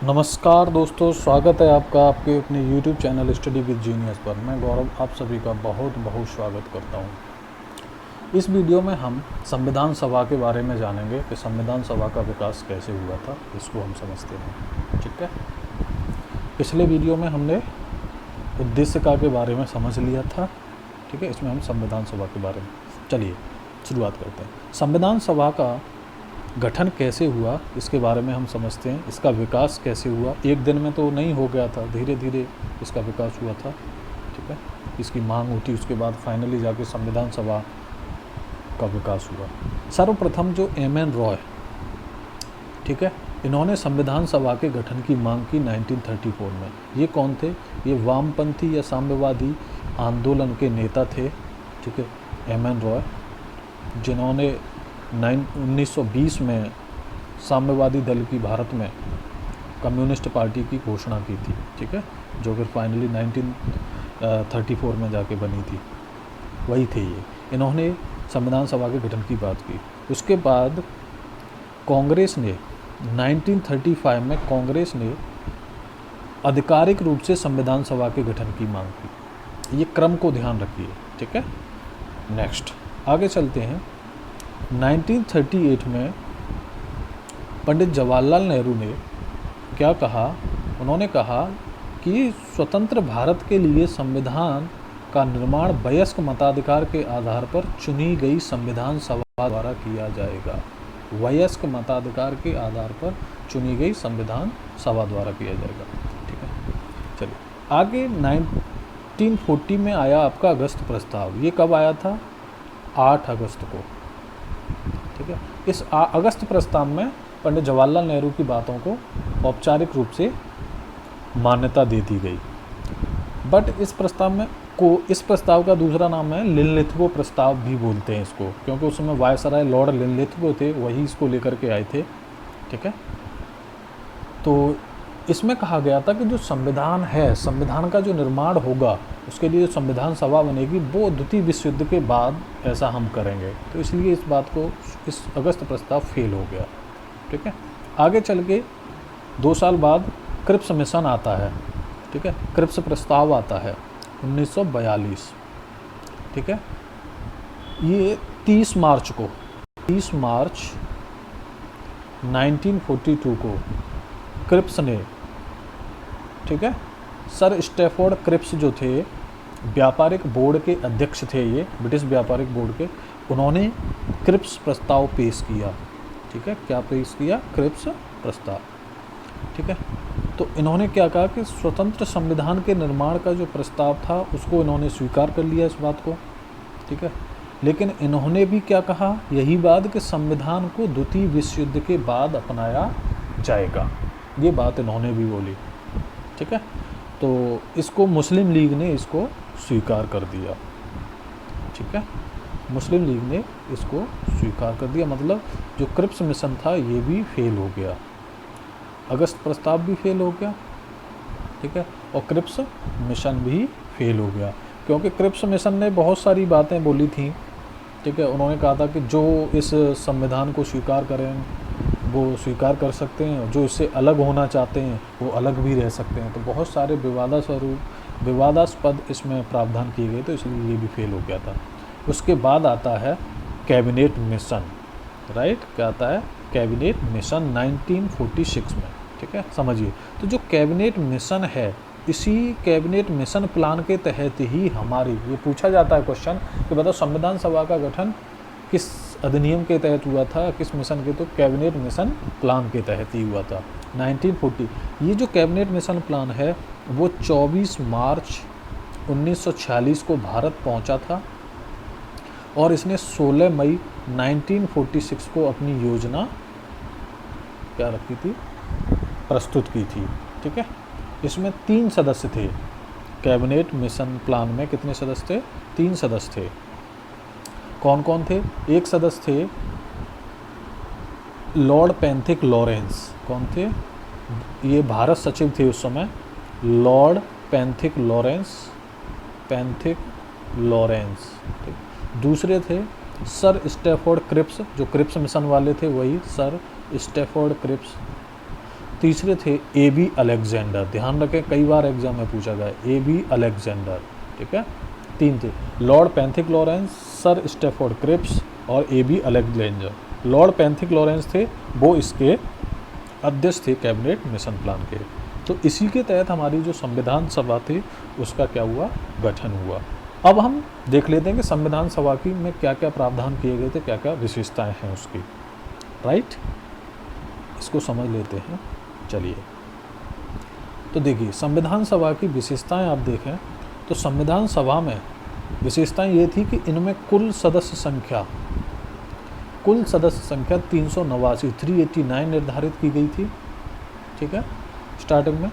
नमस्कार दोस्तों, स्वागत है आपका आपके अपने YouTube channel study with genius पर। मैं गौरव आप सभी का बहुत बहुत स्वागत करता हूं। इस वीडियो में हम संविधान सभा के बारे में जानेंगे कि संविधान सभा का विकास कैसे हुआ था, इसको हम समझते हैं। ठीक है, पिछले वीडियो में हमने उद्देश्यका के बारे में समझ लिया था। ठीक है, इसमें हम संविधान सभा के बारे में चलिए शुरुआत करते हैं। संविधान सभा का गठन कैसे हुआ इसके बारे में हम समझते हैं। इसका विकास कैसे हुआ, एक दिन में तो नहीं हो गया था, धीरे धीरे इसका विकास हुआ था। ठीक है, इसकी मांग होती, उसके बाद फाइनली जाके संविधान सभा का विकास हुआ। सर्वप्रथम जो एम.एन. रॉय, ठीक है, इन्होंने संविधान सभा के गठन की मांग की 1934 में। ये कौन थे? ये वामपंथी या साम्यवादी आंदोलन के नेता थे। ठीक है, एम.एन. रॉय, जिन्होंने 1920 में साम्यवादी दल की भारत में कम्युनिस्ट पार्टी की घोषणा की थी। ठीक है, जो फिर फाइनली 1934 में जाके बनी थी, वही थे ये। इन्होंने संविधान सभा के गठन की बात की। उसके बाद कांग्रेस ने 1935 में कांग्रेस ने आधिकारिक रूप से संविधान सभा के गठन की मांग की। ये क्रम को ध्यान रखिए। ठीक है, नेक्स्ट आगे चलते हैं। 1938 में पंडित जवाहरलाल नेहरू ने क्या कहा? उन्होंने कहा कि स्वतंत्र भारत के लिए संविधान का निर्माण वयस्क मताधिकार के आधार पर चुनी गई संविधान सभा द्वारा किया जाएगा। वयस्क मताधिकार के आधार पर चुनी गई संविधान सभा द्वारा किया जाएगा। ठीक है, चलिए आगे 1940 में आया आपका अगस्त प्रस्ताव। ये कब आया था? 8 अगस्त को। ठीक है, इस अगस्त प्रस्ताव में पंडित जवाहरलाल नेहरू की बातों को औपचारिक रूप से मान्यता दे दी गई। बट इस प्रस्ताव का दूसरा नाम है लिनलिथगो प्रस्ताव भी बोलते हैं इसको, क्योंकि उस समय वायसराय लॉर्ड लिनलिथगो थे, वही इसको लेकर के आए थे। ठीक है, तो इसमें कहा गया था कि जो संविधान है, संविधान का जो निर्माण होगा, उसके लिए जो संविधान सभा बनेगी वो द्वितीय विश्व युद्ध के बाद ऐसा हम करेंगे। तो इसलिए इस बात को, इस अगस्त प्रस्ताव फेल हो गया। ठीक है, आगे चल के 2 साल बाद क्रिप्स मिशन आता है। ठीक है, क्रिप्स प्रस्ताव आता है 1942। ठीक है, ये 30 मार्च 1942 को क्रिप्स ने, ठीक है, सर स्टैफोर्ड क्रिप्स जो थे, व्यापारिक बोर्ड के अध्यक्ष थे, ये ब्रिटिश व्यापारिक बोर्ड के, उन्होंने क्रिप्स प्रस्ताव पेश किया। ठीक है, क्या पेश किया? क्रिप्स प्रस्ताव। ठीक है, तो इन्होंने क्या कहा कि स्वतंत्र संविधान के निर्माण का जो प्रस्ताव था उसको इन्होंने स्वीकार कर लिया, इस बात को। ठीक है, लेकिन इन्होंने भी क्या कहा? यही बात कि संविधान को द्वितीय विश्व युद्ध के बाद अपनाया जाएगा, ये बात इन्होंने भी बोली। ठीक है, तो इसको मुस्लिम लीग ने इसको स्वीकार कर दिया। ठीक है, मुस्लिम लीग ने इसको स्वीकार कर दिया, मतलब जो क्रिप्स मिशन था ये भी फेल हो गया, अगस्त प्रस्ताव भी फेल हो गया। ठीक है, और क्रिप्स मिशन भी फेल हो गया, क्योंकि क्रिप्स मिशन ने बहुत सारी बातें बोली थी। ठीक है, उन्होंने कहा था कि जो इस संविधान को स्वीकार करें वो स्वीकार कर सकते हैं, और जो इससे अलग होना चाहते हैं वो अलग भी रह सकते हैं। तो बहुत सारे विवादास्पद इसमें प्रावधान किए गए, तो इसलिए ये भी फेल हो गया था। उसके बाद आता है कैबिनेट मिशन, राइट, क्या आता है? कैबिनेट मिशन 1946 में। ठीक है, समझिए, तो जो कैबिनेट मिशन है, इसी कैबिनेट मिशन प्लान के तहत ही हमारी, ये पूछा जाता है क्वेश्चन कि बताओ संविधान सभा का गठन किस अधिनियम के तहत हुआ था, किस मिशन के? तो कैबिनेट मिशन प्लान के तहत ही हुआ था 1940। ये जो कैबिनेट मिशन प्लान है वो 24 मार्च 1946 को भारत पहुंचा था, और इसने 16 मई 1946 को अपनी योजना क्या रखी थी? प्रस्तुत की थी। ठीक है, इसमें 3 सदस्य थे। कैबिनेट मिशन प्लान में कितने सदस्य थे? 3 सदस्य थे। कौन कौन थे? एक सदस्य थे लॉर्ड पेंथिक लॉरेंस। कौन थे? ये भारत सचिव थे उस समय, लॉर्ड पेंथिक लॉरेंस। दूसरे थे सर स्टैफोर्ड क्रिप्स, जो क्रिप्स मिशन वाले थे वही सर स्टैफोर्ड क्रिप्स। तीसरे थे ए बी अलेक्जेंडर, ध्यान रखें कई बार एग्जाम में पूछा गया, ए बी अलेक्जेंडर, ठीक है। 3 थे Lord Pethick Lawrence, sir Stafford Cripps और A B Alexander. Lord Pethick Lawrence थे, वो इसके अध्यक्ष थे कैबिनेट मिशन प्लान के। तो इसी के तहत हमारी जो संविधान सभा थी उसका क्या हुआ, गठन हुआ। अब हम देख लेते हैं कि संविधान सभा की में क्या क्या प्रावधान किए गए थे, क्या क्या विशेषताएं हैं उसकी, राइट। इसको समझ लेते हैं, चलिए। तो देखिए संविधान सभा की विशेषताएं आप देखें तो संविधान सभा में विशेषताएं ये थी कि इनमें कुल सदस्य संख्या 389 निर्धारित की गई थी, ठीक है, स्टार्टिंग में,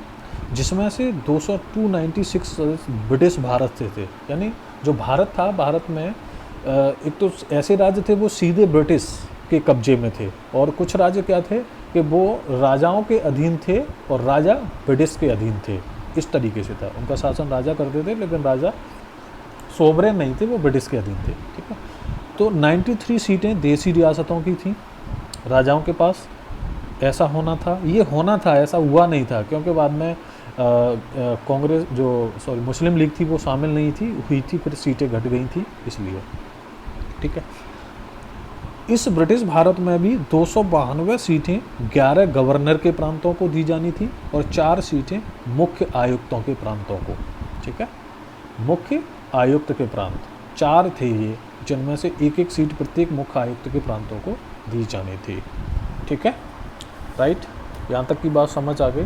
जिसमें से 296 सदस्य ब्रिटिश भारत से थे। यानी जो भारत था, भारत में एक तो ऐसे राज्य थे वो सीधे ब्रिटिश के कब्जे में थे, और कुछ राज्य क्या थे कि वो राजाओं के अधीन थे और राजा ब्रिटिश के अधीन थे। इस तरीके से था, उनका शासन राजा करते थे लेकिन राजा सोवरेन नहीं थे, वो ब्रिटिश के अधीन थे, ठीक है। तो 93 सीटें देसी रियासतों की थी राजाओं के पास, ऐसा होना था, ये होना था, ऐसा हुआ नहीं था, क्योंकि बाद में कांग्रेस मुस्लिम लीग थी वो शामिल नहीं थी, हुई थी, फिर सीटें घट गई थी इसलिए, ठीक है। इस ब्रिटिश भारत में भी 292 सीटें 11 गवर्नर के प्रांतों को दी जानी थी और 4 सीटें मुख्य आयुक्तों के प्रांतों को, ठीक है। मुख्य आयुक्त के प्रांत 4 थे ये, जिनमें से एक एक सीट प्रत्येक मुख्य आयुक्त के प्रांतों को दी जानी थी, ठीक है, राइट। यहाँ तक की बात समझ आ गई,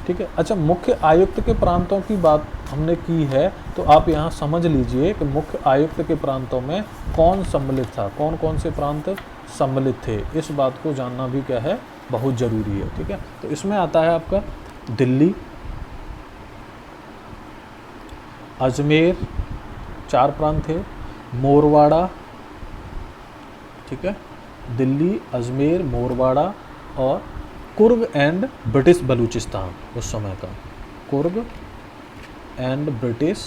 ठीक है। अच्छा, मुख्य आयुक्त के प्रांतों की बात हमने की है, तो आप यहाँ समझ लीजिए कि मुख्य आयुक्त के प्रांतों में कौन सम्मिलित था, कौन कौन से प्रांत सम्मिलित थे, इस बात को जानना भी क्या है, बहुत ज़रूरी है, ठीक है। तो इसमें आता है आपका दिल्ली, अजमेर, 4 प्रांत थे, मोरवाड़ा, ठीक है, दिल्ली, अजमेर, मोरवाड़ा और कुर्ग एंड ब्रिटिश बलूचिस्तान, उस समय का कुर्ग एंड ब्रिटिश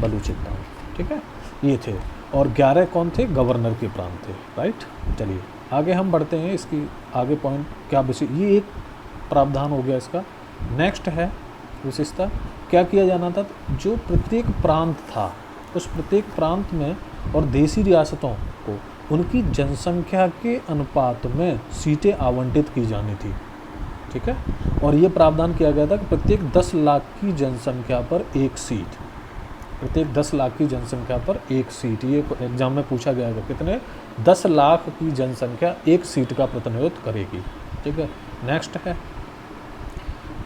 बलूचिस्तान, ठीक है, ये थे। और 11 कौन थे, गवर्नर के प्रांत थे, राइट। चलिए आगे हम बढ़ते हैं, इसकी आगे पॉइंट क्या विशेष, ये एक प्रावधान हो गया इसका। नेक्स्ट है विशेषता, क्या किया जाना था, जो प्रत्येक प्रांत था उस प्रत्येक प्रांत में और देसी रियासतों को उनकी जनसंख्या के अनुपात में सीटें आवंटित की जानी थी, ठीक है। और ये प्रावधान किया गया था कि प्रत्येक 10 लाख की जनसंख्या पर एक सीट, प्रत्येक 10 लाख की जनसंख्या पर एक सीट, ये एग्जाम में पूछा गया है, कितने, 10 लाख की जनसंख्या एक सीट का प्रतिनिधित्व करेगी, ठीक है। नेक्स्ट है,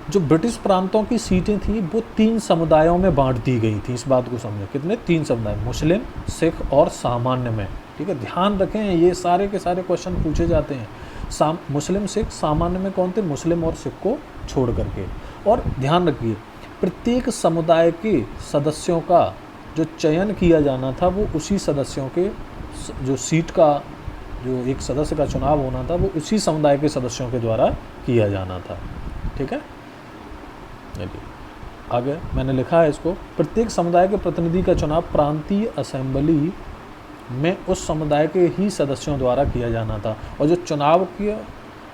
जो ब्रिटिश प्रांतों की सीटें थी वो 3 समुदायों में बांट दी गई थी, इस बात को समझें, कितने, 3 समुदाय, मुस्लिम, सिख और सामान्य में, ठीक है। ध्यान रखें ये सारे के सारे क्वेश्चन पूछे जाते हैं, मुस्लिम, सिख, सामान्य में कौन थे, मुस्लिम और सिख को छोड़ करके। और ध्यान रखिए प्रत्येक समुदाय के सदस्यों का जो चयन किया जाना था वो उसी सदस्यों के, जो सीट का जो एक सदस्य का चुनाव होना था वो उसी समुदाय के सदस्यों के द्वारा किया जाना था, ठीक है। आगे मैंने लिखा है इसको, प्रत्येक समुदाय के प्रतिनिधि का चुनाव प्रांतीय असेंबली में उस समुदाय के ही सदस्यों द्वारा किया जाना था। और जो चुनाव की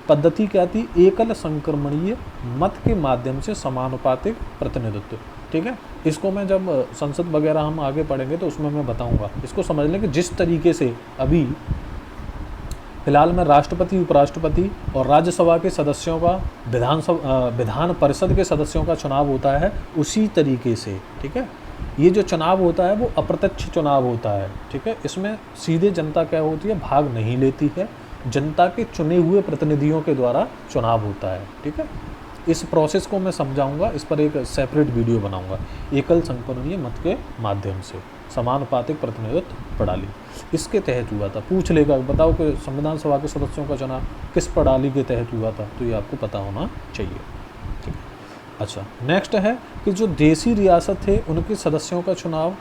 पद्धति क्या थी, एकल संक्रमणीय मत के माध्यम से समानुपातिक प्रतिनिधित्व, ठीक है। इसको मैं जब संसद वगैरह हम आगे पढ़ेंगे तो उसमें मैं बताऊंगा। इसको समझ लें कि जिस तरीके से अभी फिलहाल में राष्ट्रपति, उपराष्ट्रपति और राज्यसभा के सदस्यों का विधान परिषद के सदस्यों का चुनाव होता है, उसी तरीके से, ठीक है, ये जो चुनाव होता है वो अप्रत्यक्ष चुनाव होता है, ठीक है। इसमें सीधे जनता क्या होती है, भाग नहीं लेती है, जनता के चुने हुए प्रतिनिधियों के द्वारा चुनाव होता है, ठीक है। इस प्रोसेस को मैं समझाऊंगा, इस पर एक सेपरेट वीडियो बनाऊंगा, एकल संक्रमणीय मत के माध्यम से समानुपातिक प्रतिनिधित्व प्रणाली, इसके तहत हुआ था। पूछ लेगा, बताओ कि संविधान सभा के सदस्यों का चुनाव किस प्रणाली के तहत हुआ था, तो ये आपको पता होना चाहिए, ठीक है। अच्छा, नेक्स्ट है कि जो देसी रियासत थे उनके सदस्यों का चुनाव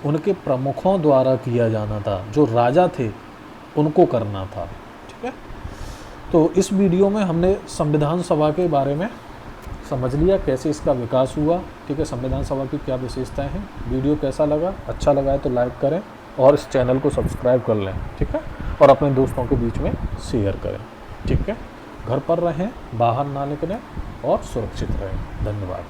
उनके प्रमुखों द्वारा किया जाना था, जो राजा थे उनको करना था, ठीक है। तो इस वीडियो में हमने संविधान सभा के बारे में समझ लिया, कैसे इसका विकास हुआ, ठीक है, संविधान सभा की क्या विशेषताएं हैं। वीडियो कैसा लगा, अच्छा लगा है तो लाइक करें और इस चैनल को सब्सक्राइब कर लें, ठीक है, और अपने दोस्तों के बीच में शेयर करें, ठीक है। घर पर रहें, बाहर ना निकलें और सुरक्षित रहें। धन्यवाद।